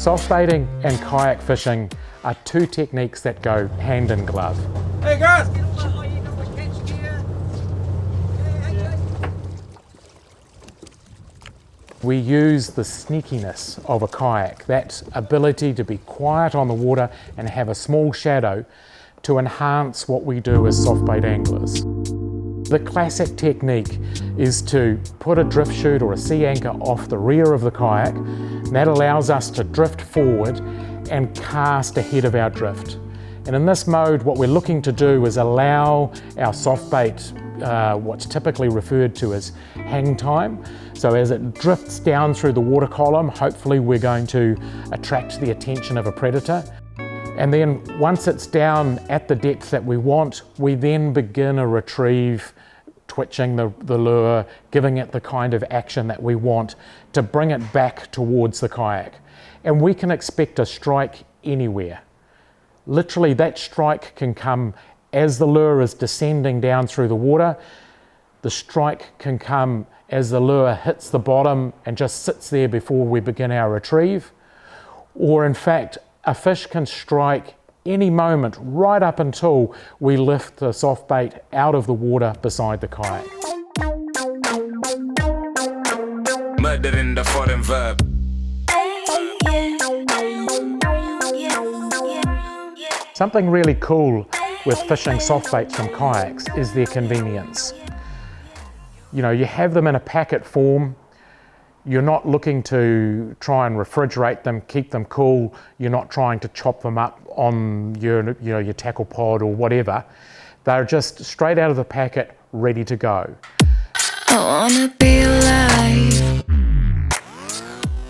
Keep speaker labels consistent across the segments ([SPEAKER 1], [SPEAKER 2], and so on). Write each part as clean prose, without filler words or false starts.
[SPEAKER 1] Soft baiting and kayak fishing are two techniques that go hand in glove.
[SPEAKER 2] Hey guys!
[SPEAKER 1] We use the sneakiness of a kayak, that ability to be quiet on the water and have a small shadow to enhance what we do as soft bait anglers. The classic technique is to put a drift chute or a sea anchor off the rear of the kayak. That allows us to drift forward and cast ahead of our drift. And in this mode, what we're looking to do is allow our soft bait, what's typically referred to as hang time. So as it drifts down through the water column, hopefully we're going to attract the attention of a predator. And then once it's down at the depth that we want, we then begin a retrieve, twitching the lure, giving it the kind of action that we want to bring it back towards the kayak. And we can expect a strike anywhere. Literally, that strike can come as the lure is descending down through the water. The strike can come as the lure hits the bottom and just sits there before we begin our retrieve. Or in fact, a fish can strike any moment right up until we lift the soft bait out of the water beside the kayak.
[SPEAKER 3] Murder in the foreign verb.
[SPEAKER 1] Something really cool with fishing soft baits from kayaks is their convenience. You know, you have them in a packet form. You're not looking to try and refrigerate them, keep them cool. You're not trying to chop them up on your tackle pod or whatever. They're just straight out of the packet, ready to go.
[SPEAKER 4] I wanna be alive.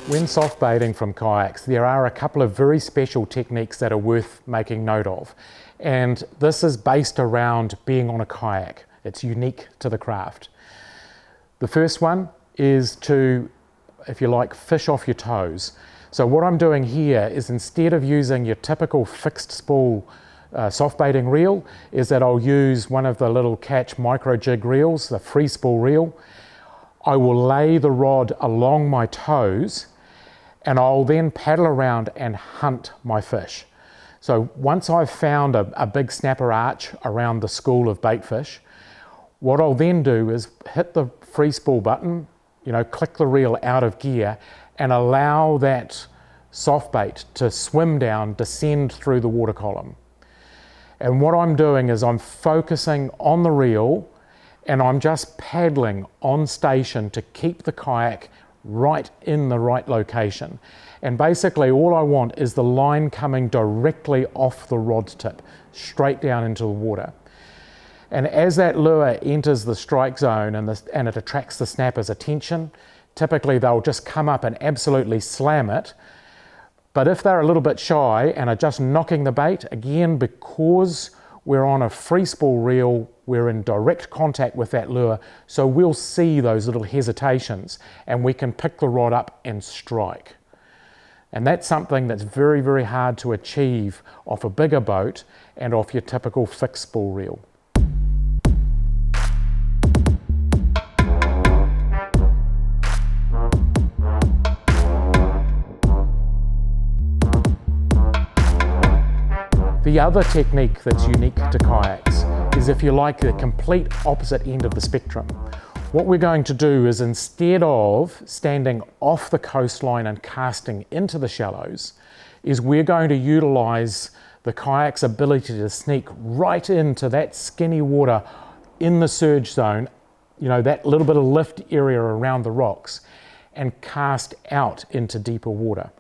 [SPEAKER 1] When soft baiting from kayaks, there are a couple of very special techniques that are worth making note of. And this is based around being on a kayak. It's unique to the craft. The first one is to, if you like, fish off your toes. So what I'm doing here is, instead of using your typical fixed spool soft baiting reel, is that I'll use one of the little catch micro jig reels, the free spool reel. I will lay the rod along my toes and I'll then paddle around and hunt my fish. So once I've found a big snapper arch around the school of bait fish, what I'll then do is hit the free spool button, click the reel out of gear and allow that soft bait to swim down, descend through the water column. And what I'm doing is I'm focusing on the reel and I'm just paddling on station to keep the kayak right in the right location. And basically all I want is the line coming directly off the rod tip, straight down into the water. And as that lure enters the strike zone and it attracts the snapper's attention, typically they'll just come up and absolutely slam it. But if they're a little bit shy and are just knocking the bait, again, because we're on a free spool reel, we're in direct contact with that lure, so we'll see those little hesitations and we can pick the rod up and strike. And that's something that's very, very hard to achieve off a bigger boat and off your typical fixed spool reel. The other technique that's unique to kayaks is, if you like, the complete opposite end of the spectrum. What we're going to do is, instead of standing off the coastline and casting into the shallows, is we're going to utilize the kayak's ability to sneak right into that skinny water in the surge zone, that little bit of lift area around the rocks, and cast out into deeper water.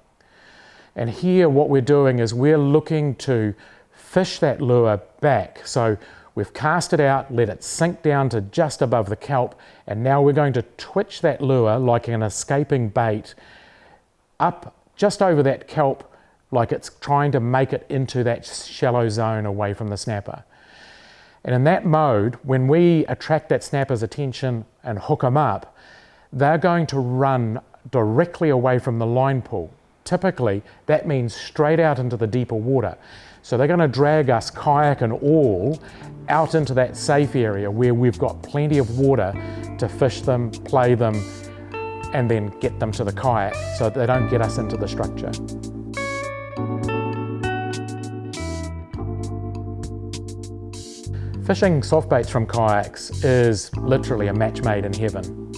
[SPEAKER 1] And here what we're doing is we're looking to fish that lure back. So we've cast it out, let it sink down to just above the kelp, and now we're going to twitch that lure like an escaping bait up just over that kelp, like it's trying to make it into that shallow zone away from the snapper. And in that mode, when we attract that snapper's attention and hook them up, they're going to run directly away from the line pull. Typically, that means straight out into the deeper water. So they're going to drag us, kayak and all, out into that safe area where we've got plenty of water to fish them, play them, and then get them to the kayak so that they don't get us into the structure. Fishing soft baits from kayaks is literally a match made in heaven.